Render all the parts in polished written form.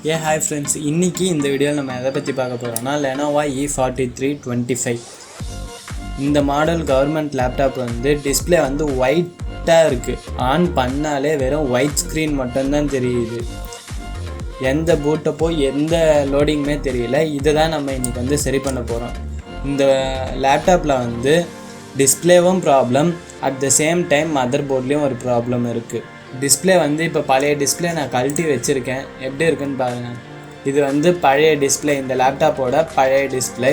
Hi friends, இன்றைக்கி இந்த வீடியோவில் நம்ம எதை பற்றி பார்க்க போகிறோம்னா லெனோவா E4325 இந்த மாடல் கவர்மெண்ட் லேப்டாப் வந்து டிஸ்பிளே வந்து ஒயிட்டாக இருக்குது. ஆன் பண்ணாலே வெறும் ஒயிட் ஸ்க்ரீன் மட்டும்தான் தெரியுது. எந்த பூட்டப்போ எந்த லோடிங்குமே தெரியல. இதை தான் நம்ம இன்றைக்கி வந்து சரி பண்ண போகிறோம். இந்த லேப்டாப்பில் வந்து டிஸ்பிளேவும் problem, at the same time mother போர்ட்லேயும் ஒரு ப்ராப்ளம் இருக்குது. டிஸ்பிளே வந்து இப்போ பழைய டிஸ்பிளே நான் கழட்டி வச்சுருக்கேன். எப்படி இருக்குன்னு பாருங்கள். இது வந்து பழைய டிஸ்பிளே, இந்த லேப்டாப்போட பழைய டிஸ்பிளே.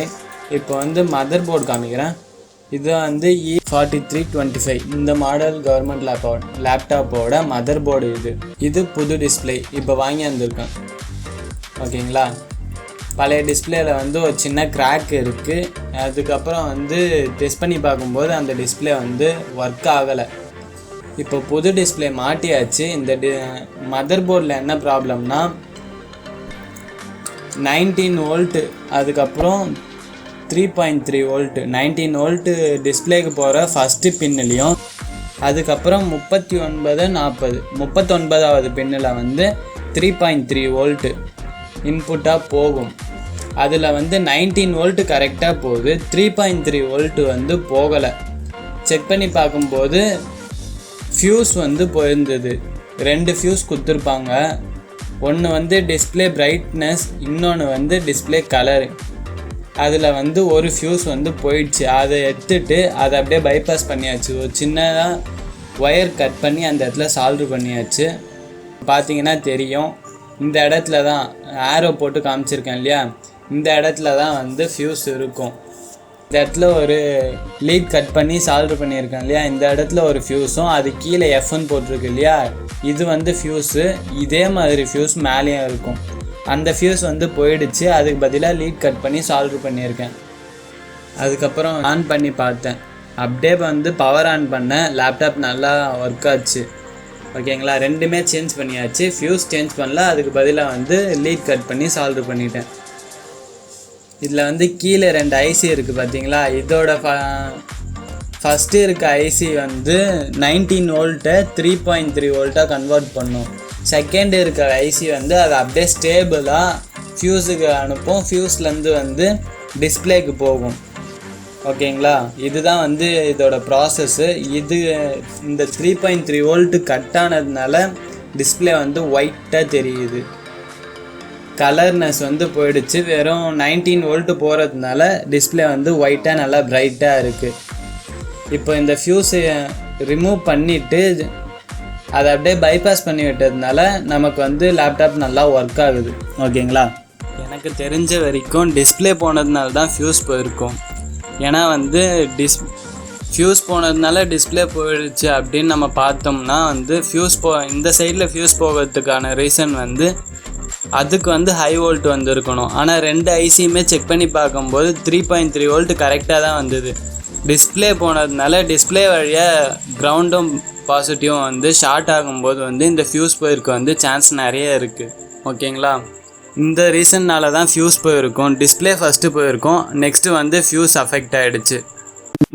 இப்போ வந்து மதர் போர்டு காமிக்கிறேன். இது வந்து E4325 இந்த மாடல் கவர்மெண்ட் லேப்டாப்போட மதர் போர்டு. இது புது டிஸ்பிளே இப்போ வாங்கி வந்திருக்கேன். ஓகேங்களா. பழைய டிஸ்பிளேயில் வந்து ஒரு சின்ன கிராக் இருக்குது. அதுக்கப்புறம் வந்து டெஸ்ட் பண்ணி பார்க்கும்போது அந்த டிஸ்பிளே வந்து ஒர்க் ஆகலை. இப்போ புது டிஸ்பிளே மாட்டியாச்சு. இந்த மதர் போர்டில் என்ன ப்ராப்ளம்னா 19 வோல்ட்டு, அதுக்கப்புறம் 3.3 வோல்ட்டு. 19 வோல்ட்டு டிஸ்பிளேக்கு போகிற ஃபஸ்ட்டு பின்னுலேயும், அதுக்கப்புறம் 39வது பின்னில் வந்து 3.3 வோல்ட்டு இன்புட்டாக போகும். அதில் வந்து 19 வோல்ட்டு கரெக்டாக போகுது, 3.3 வோல்ட்டு வந்து போகலை. செக் பண்ணி பார்க்கும்போது ஃபியூஸ் வந்து போயிருந்தது. 2 ஃபியூஸ் கொடுத்துருப்பாங்க. ஒன்று வந்து டிஸ்பிளே பிரைட்னஸ், இன்னொன்று வந்து டிஸ்பிளே கலரு. அதில் வந்து ஒரு ஃபியூஸ் வந்து போயிடுச்சு. அதை எடுத்துட்டு அதை அப்படியே பைபாஸ் பண்ணியாச்சு. ஒரு சின்னதாக ஒயர் கட் பண்ணி அந்த இடத்துல சால்வ் பண்ணியாச்சு. பார்த்தீங்கன்னா தெரியும், இந்த இடத்துல தான் ஆரோ போட்டு காமிச்சிருக்கேன் இல்லையா, இந்த இடத்துல தான் வந்து ஃபியூஸ் இருக்கும். இந்த இடத்துல ஒரு லீட் கட் பண்ணி சால்வ் பண்ணியிருக்கேன் இல்லையா, இந்த இடத்துல ஒரு ஃபியூஸும் அது கீழே எஃப்னு போட்டிருக்கு இல்லையா, இது வந்து ஃபியூஸு. இதே மாதிரி ஃபியூஸ் மேலேயும் இருக்கும். அந்த ஃபியூஸ் வந்து போயிடுச்சு. அதுக்கு பதிலாக லீட் கட் பண்ணி சால்வ் பண்ணியிருக்கேன். அதுக்கப்புறம் ஆன் பண்ணி பார்த்தேன். அப்படியே வந்து பவர் ஆன் பண்ணேன். லேப்டாப் நல்லா ஒர்க் ஆச்சு. ஓகேங்களா. ரெண்டுமே சேஞ்ச் பண்ணியாச்சு. ஃபியூஸ் சேஞ்ச் பண்ணல, அதுக்கு பதிலாக வந்து லீட் கட் பண்ணி சால்வ் பண்ணிட்டேன். இதில் வந்து கீழே 2 ஐசி இருக்குது பார்த்தீங்களா. இதோட ஃபஸ்ட்டு இருக்க ஐசி வந்து 19 வோல்ட்டை 3.3 வோல்ட்டாக கன்வெர்ட் பண்ணும். செகண்ட் இருக்க ஐசி வந்து அதை அப்படியே ஸ்டேபிளாக ஃபியூஸுக்கு அனுப்பும். ஃபியூஸ்லேருந்து வந்து டிஸ்பிளேக்கு போகும். ஓகேங்களா. இதுதான் வந்து இதோட ப்ராசஸ்ஸு. இந்த 3.3 வோல்ட்டு கட் ஆனதுனால டிஸ்பிளே வந்து ஒயிட்டாக தெரியுது. கலர்னஸ் வந்து போயிடுச்சு. வெறும் 19 வோல்ட்டு போகிறதுனால டிஸ்பிளே வந்து ஒயிட்டாக நல்லா பிரைட்டாக இருக்குது. இப்போ இந்த ஃபியூஸை ரிமூவ் பண்ணிவிட்டு அதை அப்படியே பைபாஸ் பண்ணி விட்டதுனால நமக்கு வந்து லேப்டாப் நல்லா ஒர்க் ஆகுது. ஓகேங்களா. எனக்கு தெரிஞ்ச வரைக்கும் டிஸ்பிளே போனதுனால தான் ஃபியூஸ் போயிருக்கும். ஏன்னா வந்து ஃபியூஸ் போனதுனால டிஸ்பிளே போயிடுச்சு அப்படின்னு நம்ம பார்த்தோம்னா வந்து இந்த சைடில் ஃபியூஸ் போகிறதுக்கான ரீசன் வந்து அதுக்கு வந்து ஹை வோல்ட் வந்து இருக்கணும். ஆனால் 2 ஐசியுமே செக் பண்ணி பார்க்கும்போது 3.3 வோல்ட் கரெக்டாக தான் வந்தது. டிஸ்பிளே போனதுனால டிஸ்பிளே வழியாக கிரவுண்டும் பாசிட்டிவும் வந்து ஷார்ட் ஆகும்போது வந்து இந்த ஃபியூஸ் போயிருக்க வந்து சான்ஸ் நிறைய இருக்குது. ஓகேங்களா. இந்த ரீசன்னால் தான் ஃபியூஸ் போயிருக்கும். டிஸ்பிளே ஃபஸ்ட்டு போயிருக்கும், நெக்ஸ்ட்டு வந்து ஃபியூஸ் அஃபெக்ட் ஆகிடுச்சு.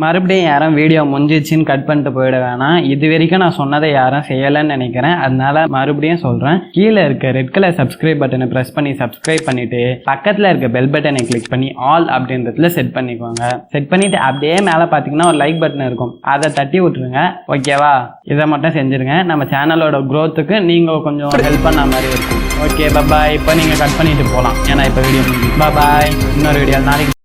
மறுபடியும் யாரும் வீடியோ முடிஞ்சிச்சின்னு கட் பண்ணிட்டு போயிட வேணாம். இது வரைக்கும் நான் சொன்னதை யாரும் செய்யலைன்னு நினைக்கிறேன். அதனால மறுபடியும் சொல்கிறேன். கீழே இருக்க ரெட் கலர் சப்ஸ்கிரைப் பட்டனை ப்ரெஸ் பண்ணி சப்ஸ்கிரைப் பண்ணிவிட்டு பக்கத்தில் இருக்க பெல் பட்டனை கிளிக் பண்ணி ஆல் அப்படின்றதுல செட் பண்ணிக்கோங்க. செட் பண்ணிவிட்டு அப்படியே மேலே பார்த்தீங்கன்னா ஒரு லைக் பட்டன் இருக்கும், அதை தட்டி விட்டுருங்க. ஓகேவா. இதை மட்டும் செஞ்சுருங்க. நம்ம சேனலோட க்ரோத்துக்கு நீங்கள் கொஞ்சம் ஹெல்ப் பண்ண மாதிரி இருக்கும். ஓகே, பாய். இப்போ நீங்கள் கட் பண்ணிட்டு போகலாம். ஏன்னா இப்போ வீடியோ பாய். இன்னொரு வீடியோ நாளைக்கு